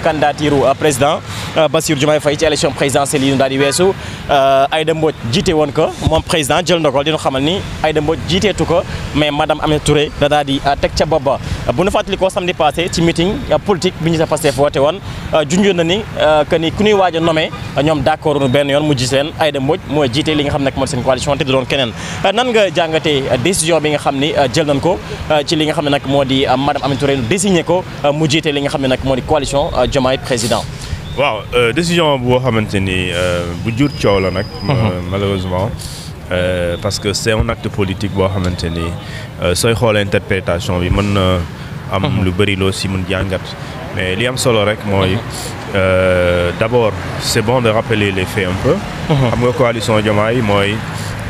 candidature président Bassirou Diomaye Faye ci élection présidentielle yi ñu daal di weesu Aïda Mbodj jiite woon ko moom président jël ndogal dina xamal ni Aïda Mbodj jiiteetu ko mais madame Aminata Touré da daal di teg ca bopp ba bu ñu fàttali ko samedi passé ci meeting politique bi ñu sa Pastef woote woon junjoon na ni que ni ku ñuy waaj a nommé ñoom d'accord nu benn yoon mu gis leen Aïda Mbodj mooy jiite li nga xam ne moo seen coalition te du doon keneen nan nga jàngatee décision bi nga xam ni jël nañ ko ci li nga xam ne nag moo di madame Aminata Touré désigné ko mu jiite li nga xam ne nag moo di coalition Diomaye président. waaw décision boo xamante ni bu jur coow la nag. malheureusement parce que c'est un acte politique boo xamante ni sooy xool interprétation bi mën na am lu bëri loo si mën jàngat mais li am solo rek mooy d'abord c'est bon de rappeler les faits un peu. xam nga coalition Diomaye mooy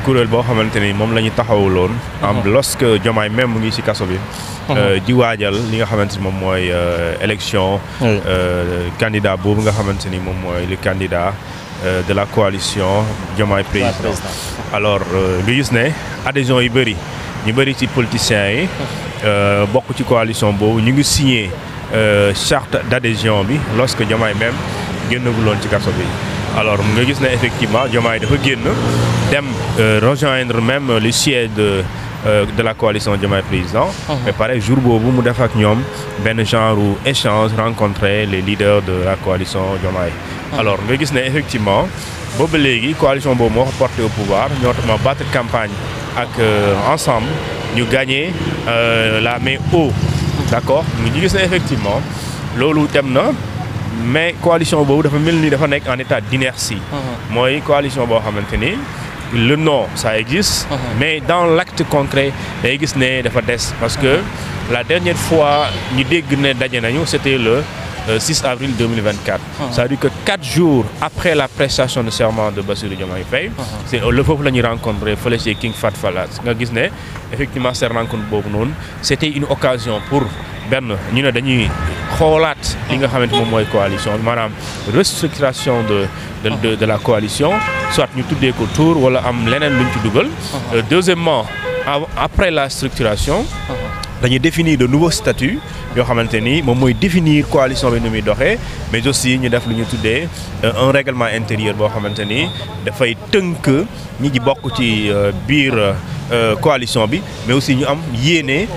kuréel boo xamante ni moom la ñu taxawuloon. am lorsque Diomaye même mu ngi ci kaso bi. di waajal li nga xamante ni moom mooy élection. candidat boobu nga xamante ni moom mooy le candidat de la coalition Diomaye président. alors nga gis ne adhésion yu bëri ñu bëri ci politiciens yi bokk ci coalition boobu ñu ngi signé charte d'adhésion bi lorsque Diomaye même génnaguloon ci kaso bi. alors nga gis ne effectivement Diomaye dafa génn dem rejoindre même le siège de la coalition Diomaye président. mais pareil jour boobu mu def ak ñoom benn genre échange rencontrer les leaders de la coalition Diomaye. alors nga gis ne effectivement boobu léegi coalition boobu moo ko porté au pouvoir ñoo ma battre campagne ak ensemble ñu gagné la main haut. d'accord ñu gis ne effectivement loolu dem na. mais coalition boobu dafa mel ni dafa nekk en état d'inertie. mooy coalition boo xamante ni le nom ça existe. mais dans l'acte concret day gis ne dafa des parce que la dernière fois ñu dégg ne daje nañu c'était le 6 avril 2024. c'est-à-dire que 4 jours après la prestation de serment de Bassirou Diomaye Faye. c'est le foofu la ñuy rencontré fële ci King Fahd Palace nga gis ne effectivement cette rencontre boobu noonu c'était une occasion pour benn ñu ne dañuy xoolaat li nga xamante moom mooy coalition maanaam restructuration de la coalition soit ñu tuddee ko tour wala am leneen luñ ci dugal. deuxièmement après la structuration dañuy définir de nouveaux statuts yoo xamante ni moom mooy définir coalition bi nu muy doxee mais aussi ñu def lu ñu tuddee un règlement intérieur boo xamante ni dafay tënk ñi ji bokk ci biir coalition bi mais aussi ñu am yéene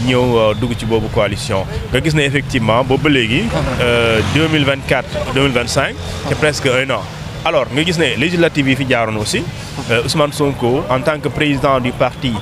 ñëw dugg ci boobu coalition nga gis ne effectivement boobu ba léegi 2024 2025 c'est presque un an. alors nga gis ne législative yi fi jaaroon aussi Ousmane Sonko en tant que président du parti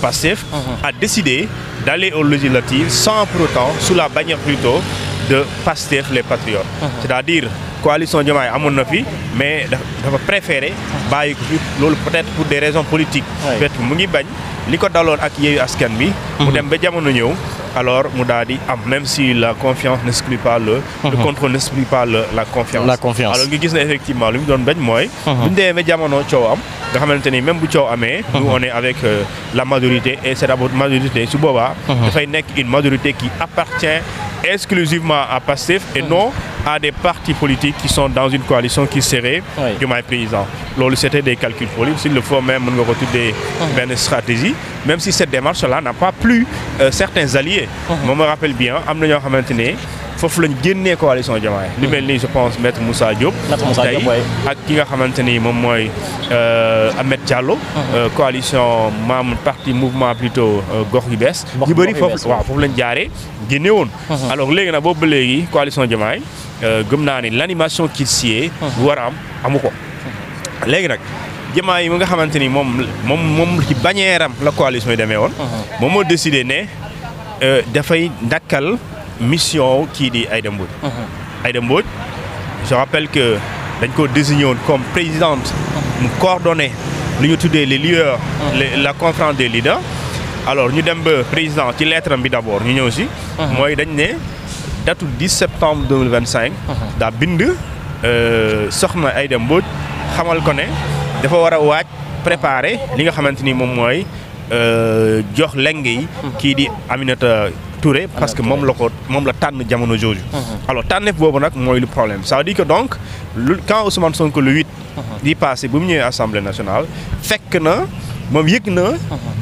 Pastef a décidé d'aller aux législatives sans pour autant sous la bannière plutôt de Pastef les patriotes. c'est-à-dire coalition Diomaye amoon na fi mais dafa préféré bàyyi ko fi loolu peut-être pour des raisons politiques. peut-être mu ngi bañ li ko daloon ak Yewwi Askan Wi. mu dem ba jamono ñëw. alors mu daal di am même si la confiance n'exclut pas le contrôle n'exclut pas la confiance. alors nga gis ne effectivement li mu doon bañ mooy. bu ñu demee ba jamono coow am nga xamante ni même bu coow amee. nous on est avec la majorité et cette majorité su boobaa. dafay nekk une majorité qui appartient exclusivement à Pastef et non à des partis politiques qui sont dans une coalition qui serait Diomaye président. loolu c'était des calculs politiques s'il le faut même mën nga ko tuddee benn stratégie même si cette démarche là n'a pas plu certains alliés. Moi me rappelle bien am na ñoo xamante ne foofu lañ génnee coalition Diomaye. li mel ni je pense maître Moussa Diop. tey ak ki nga xamante ni moom mooy Ahmed Diallo. coalition maam parti mouvement plutôt gox yu bees. ñu bëri foofu waaw foofu lañ jaaree génne woon. alors léegi nag boobu ba léegi coalition Diomaye gëm naa ni l'animation qu'il sied bu war a am amu ko. léegi nag Diomaye yi mu nga xamante ni moom ci bannière am la coalition yi demee woon. moom moo décidé ne dafay dakkal mission kii di Aïda Mbodj. Aïda Mbodj je rappelle que dañ ko désigné woon comme présidente mu coordonné lu ñu tuddee les leaders la conférence des leaders. alors ñu dem ba président ci lettre am bi d'abord ñu ñëw si. mooy dañ ne datu 10 septembre 2025. daa bind soxna Aïda Mbodj xamal ko ne dafa war a waaj préparer li nga xamante ni moom mooy jox leng yi kii di Aminata Touré parce que moom la tànn jamono jooju. alors tànneef boobu nag mooy le problème ça veut dire que donc quand Ousmane Sonko le 8 di passé bu mu ñëwee assemblée nationale fekk na moom yëg na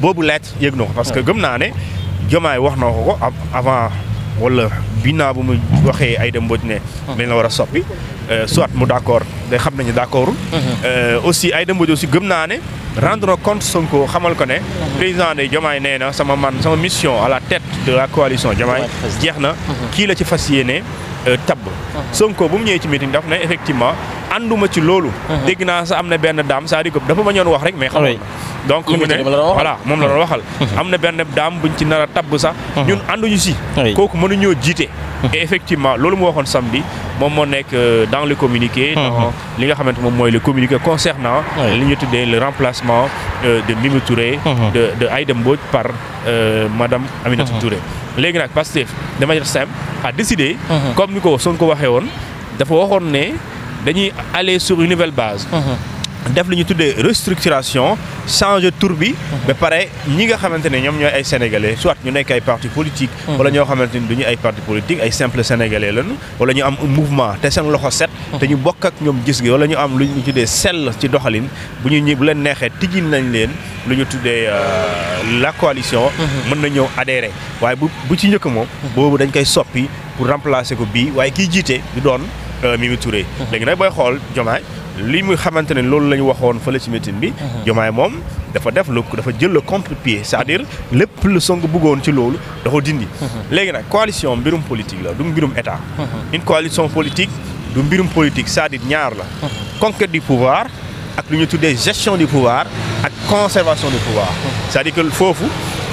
boobu lettre yëg na ko parce que gëm naa ne Diomaye wax na ko avant wala binaa bu mu waxee Aïda Mbodj ne dañ la war a soppi soit mu d'accord day xam nañu d'accordul aussi Aïda Mbodj aussi gëm naa ne rendre compte Sonko xamal ko ne président de Diomaye nee na sama mission à la tête de la coalition Diomaye jeex na kii la ci fas yéene tabb Sonko bu mu ñëwee ci meeting daf ne effectivement ànduma ci loolu dégg naa sax am na benn daam c'est-à-dire que dafa ma ñoon wax rek mais xamoon na donc mu ne voilà moom la doon waxal am na benn daam buñ ci nar a tabb sax ñun ànduñu si kooku mënuñoo jiite et effectivement loolu mu waxoon samedi moom moo nekk dans le communiqué dans li nga xamante moom mooy le communiqué concernant li ñu tuddee le remplacement de Mimi Touré de Aïda Mbodj par madame Aminata Touré léegi nag Pastef de manière simple a décidé comme ni ko Sonko waxee woon dafa waxoon ne dañuy aller sur une nouvelle base def li ñu tuddee restructuration changer tur bi ba pare ñi nga xamante ne ñoom ñooy ay sénégalais soit ñu nekk ay parti politique wala ñoo xamante ni duñu ay parti politique ay simple sénégalais lañu wala ñu am un mouvement te seen loxo set te ñu bokk ak ñoom gis gi wala ñu am lu ñu tuddee sell ci doxalin bu leen neexee tijjil nañ leen lu ñu tuddee la coalition mën na ñëw adhérer waaye bu ci njëkk moom boobu dañ koy soppi pour remplacer ko bii waaye kiy jiite du doon Mimi Touré léegi nag booy xool Diomaye li mu xamante ne loolu la ñu waxoon fële ci meeting bi Diomaye moom dafa jël le contre-pied c'est-à-dire lépp lu Sonko bëggoon ci loolu dafa dindi léegi nag coalition mbirum politique la du mbirum état une coalition politique du mbirum politique c'est-à-dire ñaar la conquête du pouvoir ak lu ñu tuddee gestion du pouvoir ak conservation du pouvoir c'est-à-dire que foofu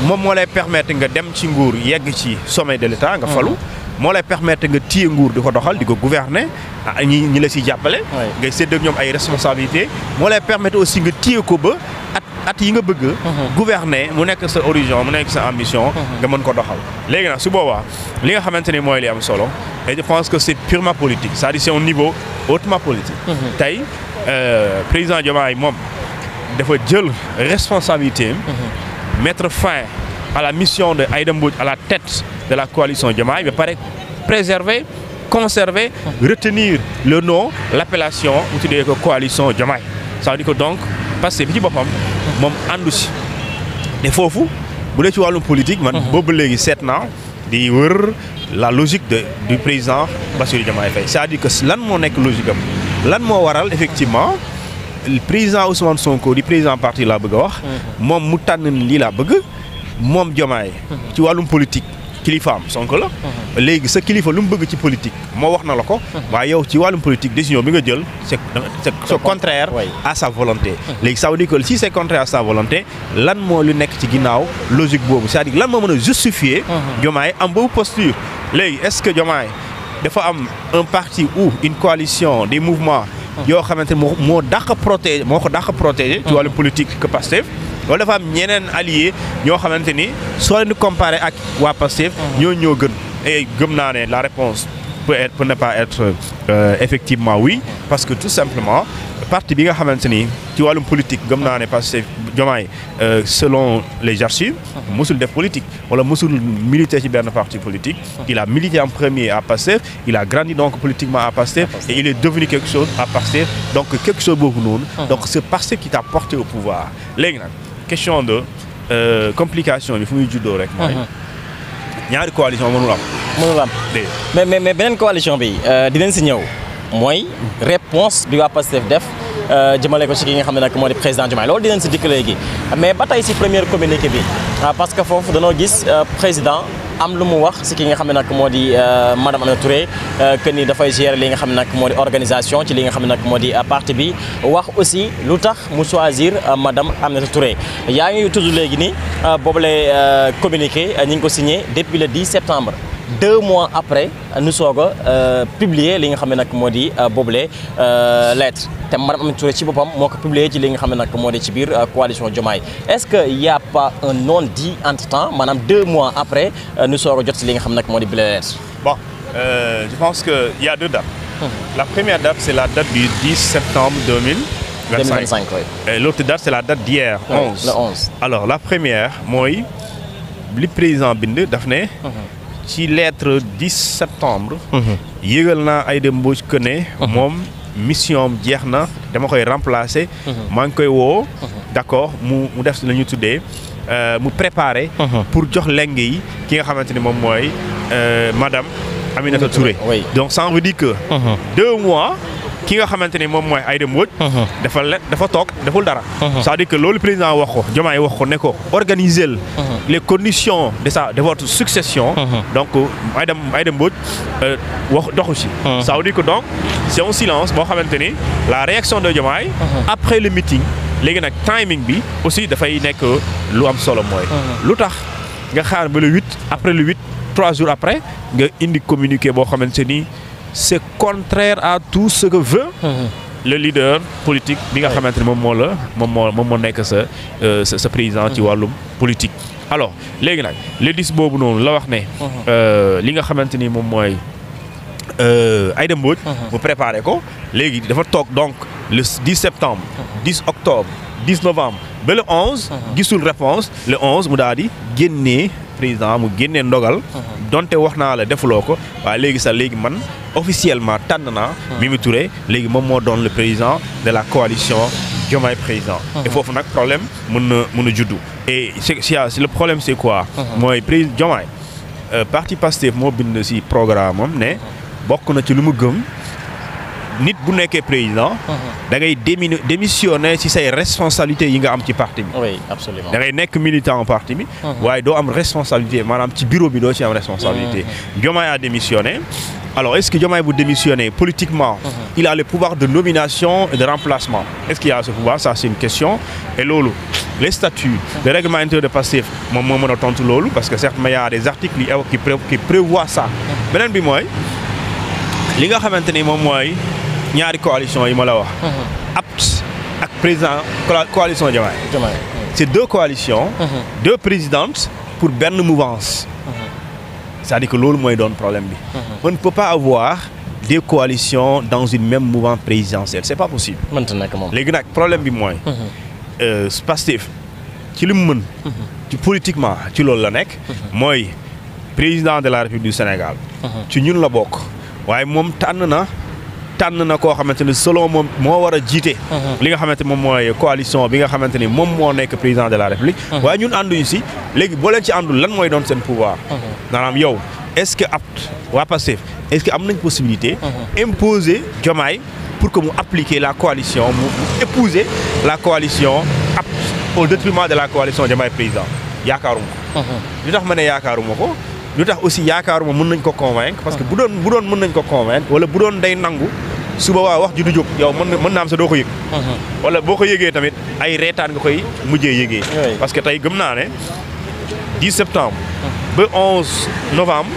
moom moo lay permettre nga dem ci nguur yegg ci sommet de l'état nga falu moo lay permettre nga téye nguur di ko doxal di ko gouverner ñi la siy jàppale ngay sédd ak ñoom ay responsabilités moo lay permettre aussi nga téye ko ba at yi nga bëgg gouverner mu nekk sa horizon mu nekk sa ambition nga mën ko doxal léegi nag su boobaa li nga xamante ni mooy li am solo et je pense que c'est purement politique c'est-à-dire c'est un niveau hautement politique tey président Diomaye moom dafa jël responsabilité mettre fin à la mission de Aïda Mbodj à la tête de la coalition Diomaye ba pare préserver conserver retenir le nom l'appellation mu tuddee ko coalition Diomaye ça veut dire que donc parce que bi ci boppam moom àndu si te foofu bu dee ci wàllum politique man boobu léegi seet naa di wër la logique du président Bassirou Diomaye Faye c'est-à-dire que lan moo nekk logique am lan moo waral effectivement le président Ousmane Sonko di président parti laa bëgg a wax moom mu tànn lii laa bëgg moom Diomaye ci wàllum politique kilifaam Sonko la léegi sa kilifa lu mu bëgg ci politique moo wax na la ko waaye yow ci wàllum politique décision bi nga jël c'est contraire à sa volonté léegi ça veut dire que si c'est contraire à sa volonté lan moo lu nekk ci ginnaaw logique boobu c'est-à-dire lan moo mën a justifier Diomaye am boobu posture léegi est-ce que Diomaye dafa am un parti ou une coalition des mouvements yoo xamante ne moo ko dàq protéger ci wàllum politique que Pastef wala dafa am ñeneen alliés ñoo xamante ni soo leen di comparer ak waa Pastef ñoo gën et gëm naa ne la réponse peut ne pas être effectivement oui parce que tout simplement parti bi nga xamante ni ci wàllum politique gëm naa ne Pastef Diomaye selon les archives musul def politique wala musul militer ci benn parti politique il a milité en premier à Pastef il a grandi donc politiquement à Pastef et il est devenu quelque chose à Pastef donc quelque chose boobu noonu donc c'est Pastef qui t'a porté au pouvoir léegi nag question de complication bi fu muy juddoo rek mooy ñaari coalition mënul am mais beneen coalition bi dinañ si ñëw mooy réponse bi waa Pastef def jëmale ko ci ki nga xam ne nag moo di président Diomaye loolu dinañ si dikk léegi mais ba tey si première communiqué bi parce que foofu danoo gis président am lu mu wax si ki nga xam ne nag moo di madame Aminata Touré que ni dafay gérer li nga xam ne nag moo di organisation ci li nga xam ne nag moo di parti bi wax aussi lu tax mu choisir madame Aminata Touré yaa ngi tudd léegi ni boobule communiqué ñi ngi ko signé depuis le 10 septembre 2 mois après nu soog a publier li nga xam ne nag moo di boobule lettre te madame Aminata Touré ci boppam moo ko publier ci li nga xam ne nag moo di ci biir coalition Diomaye est-ce que y a pas un non-dit entre-temps maanaam 2 mois après nu soog a jot si li nga xam ne nag moo di bile lettre. Bon, je pense que il y a 2 dates. La première date c'est la date du 10 septembre 2025 oui. Et l'autre date c'est la date d'hier 11. Le 11. Alors la première mooy li président bind daf ne ci lettre 10 septembre yëgal naa Aïda Mbodj que ne moom mission am jeex na dama koy remplacer maa ngi koy woo d'accord mu def la ñu tuddee mu préparer pour jox leng yi ki nga xamante ni moom mooy madame Aminata Touré. Donc ça veut dire que 2 mois ki nga xamante ni moom mooy Aïda Mbodj dafa toog deful dara. C'est-à-dire que loolu président wax ko Diomaye wax ko ne ko organiser les conditions de votre succession. Donc Aïda Mbodj wax doxu si. Ça veut dire que donc c'est un silence boo xamante ni la réaction de Diomaye après le meeting léegi nag timing bi aussi dafay nekk lu am solo mooy. lu tax nga xaar ba le 8 après le 8 3 jours après nga indi communiqué boo xamante ni c'est contraire à tout ce que veut le leader politique bi nga xamante ni moom moo nekk sa président ci wàllum politique. alors léegi nag le 10 boobu noonu la wax ne li nga xamante ni moom mooy Aïda Mbodj mu préparé ko léegi dafa toog donc le 10 septembre 10 octobre 10 novembre ba le 11 gisul réponse le 11 mu daal di génnee président mu génnee ndogal donte wax naa la defuloo ko waaye léegi man officiellement tànn naa Mimi Touré léegi moom moo doon le président de la coalition Diomaye président et foofu nag problème mën na juddu et le problème c'est quoi mooy président Diomaye parti Pastef moo bind ci programme am ne bokk na ci lu mu gëm nit bu nekkee président da ngay démissionner ci say responsabilités yi nga am ci parti bi. Oui, absolument. da ngay nekk militant en parti bi. waaye doo am responsabilité maanaam ci bureau bi doo ci am responsabilité. Diomaye a démissionné. Alors est-ce que Diomaye bu démissionner politiquement il a le pouvoir de nomination et de remplacement? Est-ce qu'il a ce pouvoir? Ça c'est une question. Et loolu les statuts le règlement intérieur de Pastef moom moo mën a tontu loolu parce que certes il y a des articles qui prévoient ça. beneen bi mooy li nga xamante ni moom mooy ñaari coalition yi ma la wax. APT ak président coalition Diomaye. C'est 2 coalitions. 2 présidentes pour benn mouvance. C'est-à-dire que loolu mooy doon problème bi. On ne peut pas avoir des coalitions dans une même mouvance présidentielle c'est pas possible. mënta nekk moom. léegi nag problème bi mooy. Pastef ci li mu mën. ci politiquement ci loolu la nekk. mooy président de la République du Sénégal. ci ñun la bokk. waaye moom tànn na koo xamante ni selon moom moo war a jiite. li nga xamante moom mooy coalition bi nga xamante ni moom moo nekk président de la République. waaye ñun ànduñu si léegi boo leen ci àndul lan mooy doon seen pouvoir. maanaam yow est-ce que waa Pastef est-ce que am nañ possibilité. imposer Diomaye pour que mu appliquer la coalition mu épouser la coalition au détriment de la coalition Diomaye président yaakaaruma ko. li tax ma ne yaakaaruma ko. lu tax aussi yaakaaruma mën nañ ko convaincre parce que bu doon mën nañ ko convaincre wala bu doon day nangu suba waa wax ji du jóg yow mën naa am sa doo ko yëg. wala boo ko yëgee tamit ay reetaan nga koy mujjee yëgee. parce que tey gëm naa ne 10 septembre ba 11 novembre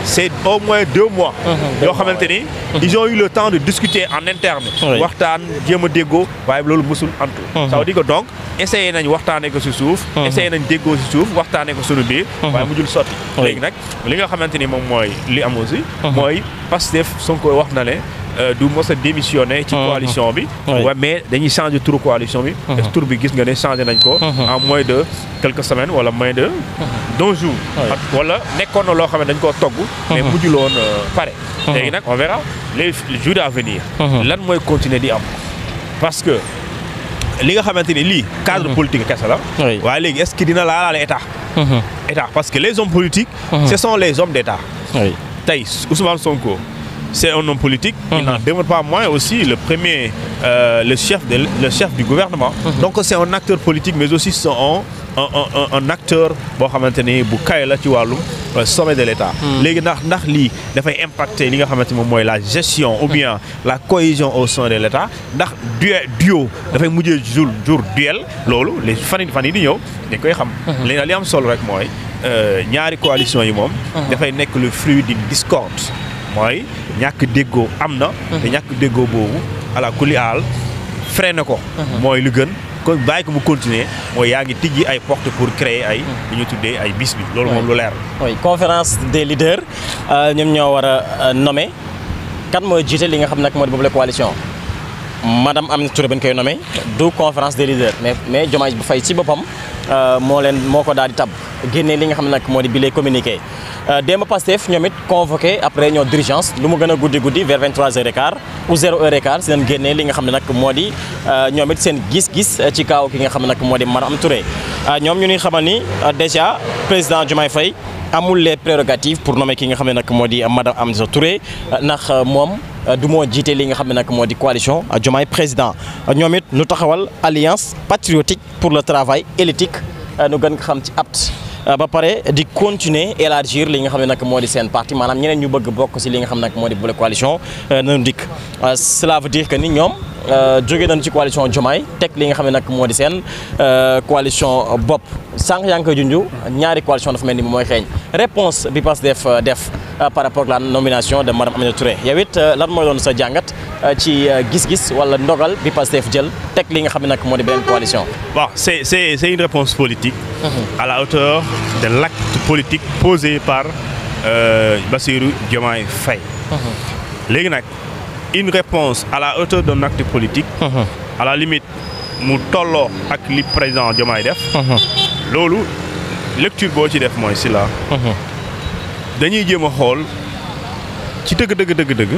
c'est au moins 2 mois. yoo xamante ni ils ont eu le temps de discuter en interne. waxtaan jéem a déggoo waaye loolu mësul antu. ça veut dire que donc essayé nañ waxtaanee ko ci suuf. essayé nañ déggoo ci suuf waxtaanee ko suñu biir. waaye mujjul sotti. léegi nag li nga xamante ni moom mooy li am aussi. mooy Pastef Sonko wax na ne du mos a démissionner ci coalition bi. waaye mais dañuy changer turu coalition bi. te tur bi gis nga ne changé nañ ko. en moins de quelques semaines wala moins de 2 jours. wala nekkoon na loo xam ne dañ koo togg. mais mujjul woon pare. léegi nag on verra les jours à venir. lan mooy continuer di am parce que. li nga xamante ni lii cadre politique kese la. waaye léegi est-ce que dina laalaale état. état parce que les hommes politiques. ce sont les hommes d'état. tey Ousmane Sonko c'est un homme politique. il n'en demeure pas moins aussi le premier le chef du gouvernement. donc c'est un acteur politique mais aussi c'est un acteur boo xamante ni bu kawe la ci wàllum sommet de l'État. léegi ndax lii dafay impacter li nga xamante moom mooy la gestion ou bien la cohésion au sein de l'État ndax duo dafay mujjee jour duel loolu les fan yi di ñëw dañ koy xam. léegi li am solo rek mooy ñaari coalition yi moom. dafay nekk le fruit d'une discorde mooy ñàkk déggoo am na. te ñàkk déggoo boobu ala kulli aal freiné ko. mooy lu gën. kon bàyyi ko mu continuer mooy yaa ngi tijji ay porte pour créer ay li ñu tuddee ay bis bi loolu moom lu leer. oui conférence des leaders ñoom ñoo war a nommer kan mooy jiite li nga xam nag moo di boobu la coalition madame Aminata Touré ba ñu koy nommer du conférence des leaders mais Diomaye Faye ci boppam moo ko daal di tab génne li nga xam ne nag moo di bi lay communiqué démb Pastef ñoom it convoqué après ñoo d'urgence lu mu gën a guddi vers 23h15 ou 0h15 si leen génnee li nga xam ne nag moo di ñoom it seen gis-gis ci kaaw ki nga xam ne nag moo di Madame Touré ñoom ñu ñuy xamal ni déjà président Diomaye Faye amul les prérogatives pour nommer ki nga xam ne nag moo di Madame Aminata Touré ndax moom du moo jiite li nga xam ne nag moo di coalition Diomaye président ñoom it nu taxawal alliance patriotique pour le travail et l'éthique nu gën ko xam ci APT ba pare di continuer élargir li nga xam ne nag moo di seen parti maanaam ñeneen ñu bëgg bokk si li nga xam ne nag moo di boole coalition nanu dikk cela veut dire que ni ñoom jóge nañu ci coalition Diomaye teg li nga xam ne nag moo di seen coalition bopp sànq yaa ngi koy junj ñaari coalition dafa mel ni mooy xeeñ réponse bi Pastef def par rapport à la nomination de Madame Aminata Touré yow it lan mooy doon sa jàngat ci gis-gis wala ndogal bi Pastef jël teg li nga xam ne nag moo di beneen coalition. Bon, c'est une réponse politique à la hauteur de l'acte politique posé par Bassirou Diomaye Faye. Léegi nag une réponse à la hauteur d'un acte politique. À la limite mu tolloo ak li président Diomaye def. loolu lecture boo ci def mooy si la. dañuy jéem a xool ci dëgg.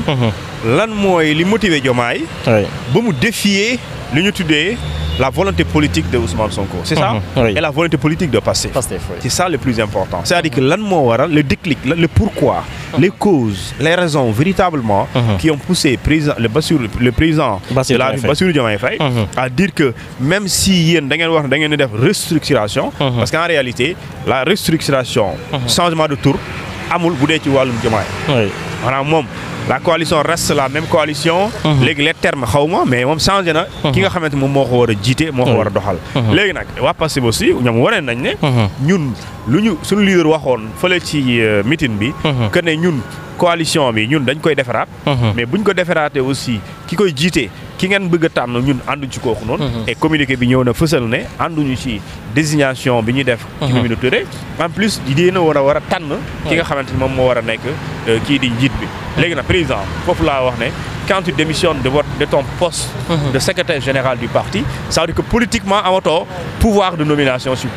lan mooy li motiver Diomaye. ba mu défier li ñu tuddee la volonté politique de Ousmane Sonko. C'est ça? Et la volonté politique de Pastef. C'est ça le plus important. C'est-à-dire que lan moo waral le déclic, le pourquoi, les causes, les raisons véritablement qui ont poussé le président de la Bassirou Diomaye Faye à dire que même si yéen da ngeen wax da ngeen di def restructuration, parce qu'en réalité la restructuration, changement de tour amul bu dee ci wàllum Diomaye. maanaam moom la coalition reste la même coalition. léegi les termes xaw ma mais moom changé na. ki nga xamante moom moo ko war a jiite moo ko war a doxal. léegi nag waa Pastef aussi ñoom waree nañ ne. ñun lu ñu suñu leader waxoon fële ci meeting bi. que ne ñun coalition bi ñun dañ koy defaraat. mais buñ ko defaraatee aussi ki koy jiite ki ngeen bëgg a tànn ñun ànduñ ci kooku noonu. et communiqué bi ñëw na fësal ne ànduñu ci désignation bi ñuy def. ci Aminata Touré en plus di na war a tànn. ki nga xamante ni moom moo war a nekk kii di njiit bi. léegi nag président foofu laa wax ne quand tu démissionnes de ton poste de secrétaire général du parti ça veut dire que politiquement amatoo pouvoir de nomination ci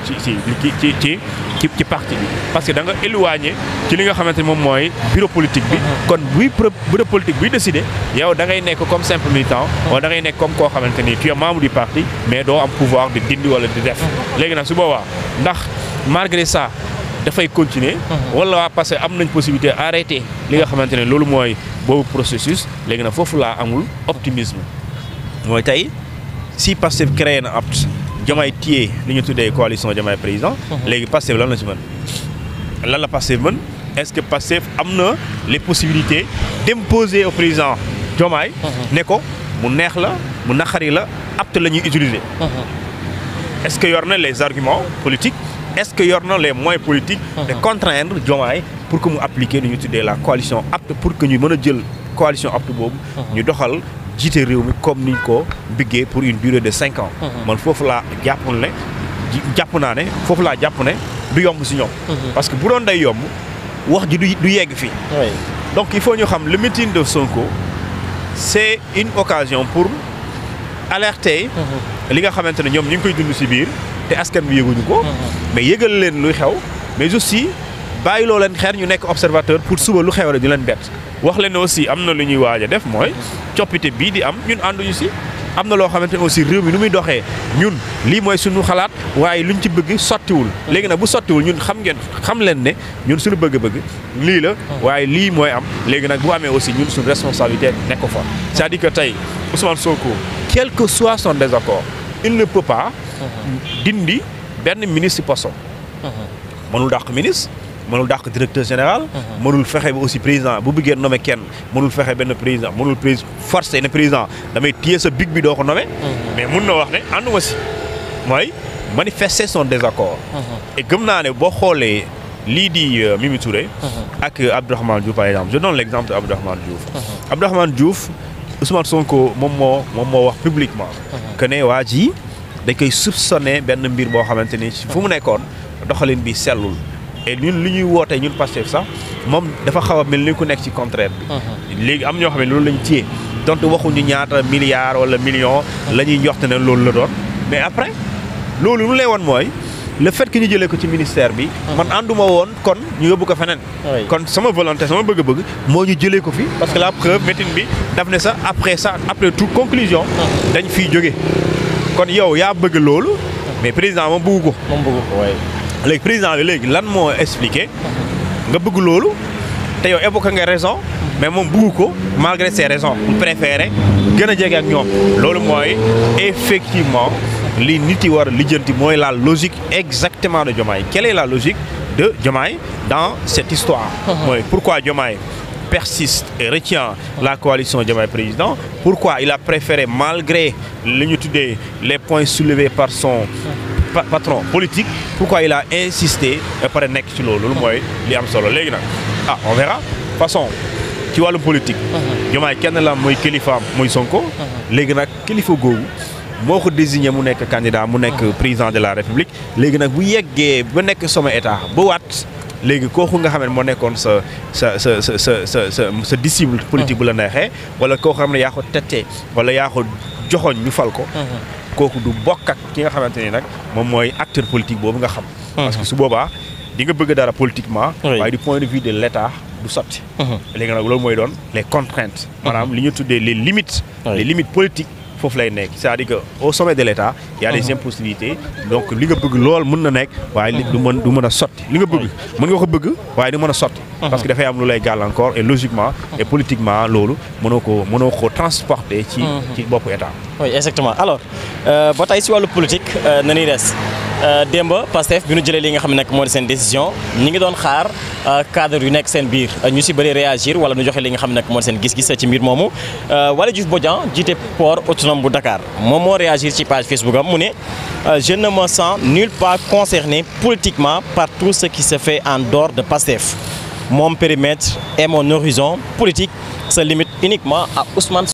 parti bi parce que da nga éloigné ci li nga xamante ni moom mooy bureau politique bi kon bureau politique buy décider yow da ngay nekk comme simple militant wala da ngay nekk comme koo xamante ni tu es membre du parti mais doo am pouvoir de dindi wala di def léegi nag su boobaa ndax malgré ça dafay continuer wala waa parce que am nañ possibilité arrêter li nga xamante ne loolu mooy boobu processus léegi nag foofu laa amul optimisme mooy tey si Pastef créé na APT Diomaye téye li ñu tuddee coalition Diomaye président léegi Pastef lan la ci mën lan la Pastef mën est-ce que Pastef am na les possibilités d'imposer au président Diomaye ne ko mu neex la mu naqari la APT la ñuy utiliser est-ce que yor na les arguments politiques est-ce que yor na les moyens politiques de contraindre Diomaye pour que mu appliquer li ñu tuddee la coalition APT pour que ñu mën a jël coalition APT boobu ñu doxal jiite réew mi comme niñ ko biggee pour une durée de 5 ans man foofu laa jàpp ne du yomb si ñoom parce que bu doon day yomb wax ji du yegg fii donc il faut ñu xam le meeting de Sonko c'est une occasion pour alerter li nga xamante ne ñoom ñu ngi koy dund si biir te askan bi yëguñu ko mais yëgal leen luy xew mais aussi bàyyi loo leen xeer ñu nekk observateur pour suba lu xew rek ñu leen bett wax leen ne aussi am na lu ñuy waaj a def mooy coppite bii di am ñun ànduñu si am na loo xamante ne aussi réew mi nu muy doxee ñun lii mooy suñu xalaat waaye luñ ci bëgg sottiwul léegi nag bu sottiwul ñun xam leen ne ñun suñu bëgg-bëgg lii la waaye lii mooy am léegi nag bu amee aussi ñun suñu responsabilité nekk ko fa c'est-à-dire que tey Ousmane Sonko quel que soit son désaccord il ne peut pas dindi benn ministre poste mënul dàq ministre mënul dàq directeur général mënul fexe ba aussi président bu bëggee nommé kenn mënul fexe benn président mënul forcé ne président damay téye sa big bi doo ko nommé mais mun na wax ne ànduma si mooy manifester son désaccord et gëm naa ne boo xoolee lii di Mimi Touré ak Abdourahmane Diouf par exemple je donne l'exemple de Abdourahmane Diouf Ousmane Sonko moom moo wax publiquement que ne waa ji dañ koy soupçonné benn mbir boo xamante ni fu mu nekkoon doxalin bi sellul et ñun li ñuy woote ñun Pastef sax moom dafa xaw a mel ni ku nekk ci contraire bi léegi am ñoo xam ne loolu lañu téye donte waxuñu ñaata milliards wala millions la ñuy njoxte ne loolu la doon mais après loolu lu lay woon mooy le fait que ñu jëlee ko ci ministère bi man ànduma woon kon ñu yóbbu ko feneen kon sama volonté sama bëgg-bëgg moo ñu jëlee ko fi parce que la preuve meeting bi daf ne sax après toute conclusion dañ fiy jóge kon yow yaa bëgg loolu mais président moom bëggu ko léegi président bi léegi lan moo expliqué nga bëgg loolu te yow évoqué nga raison mais moom bëggu ko malgré ses raisons mu préféré gën a jege ak ñoom loolu mooy effectivement li nit yi war a lijjanti mooy la logique exactement de Diomaye. Quelle est la logique de Diomaye dans cette histoire? mooy pourquoi Diomaye persiste et retient la coalition Diomaye président? Pourquoi il a préféré malgré li ñu tuddee les points soulevés par son patron politique? Pourquoi il a insisté et pare nekk ci loolu mooy li am solo léegi nag on verra façon ci wàllum politique. Diomaye kenn la mooy kilifaam muy Sonko. léegi nag kilifa googu moo ko désigné mu nekk candidat mu nekk président de la République léegi nag bu yeggee ba nekk sommet état ba waat léegi kooku nga xam ne moo nekkoon sa disciple politique bu la neexee wala koo xam ne yaa ko tette wala yaa ko joxoñ ñu fal ko. kooku du bokk ak ki nga xamante ni nag moom mooy acteur politique boobu nga xam. parce que su boobaa di nga bëgg dara politiquement. waaye du point de vue de l' état du sotti. léegi nag loolu mooy doon les contraintes. maanaam li ñu tuddee les limites. les limites politiques foofu lay nekk c'est-à-dire que au sommet de l' état y a des impossibilités donc li nga bëgg lool mën na nekk waaye li du mën a sotti li nga bëgg mën nga ko bëgg waaye du mën a sotti. parce que dafay am lu lay gàllankoor et logiquement et politiquement loolu mënoo ko transporter ci boppu état. oui exactement alors ba tey si wàllu politique na ñuy des démb Pastef bi ñu jëlee li nga xam ne nag moo di seen décision ñi ngi doon xaar cadre yu nekk seen biir ñu si bëri réagir wala ñu joxe li nga xam ne nag moo di seen gis-gis ci mbir moomu Waly Diouf Bodian jiite port autonome bu Dakar moom moo réagir ci page Facebook am mu ne je ne me sens nulle part concerné politiquement par tout ce qui se fait en dehors de Pastef. Mon périmètre et mon horizon politique se limite uniquement à Ousmane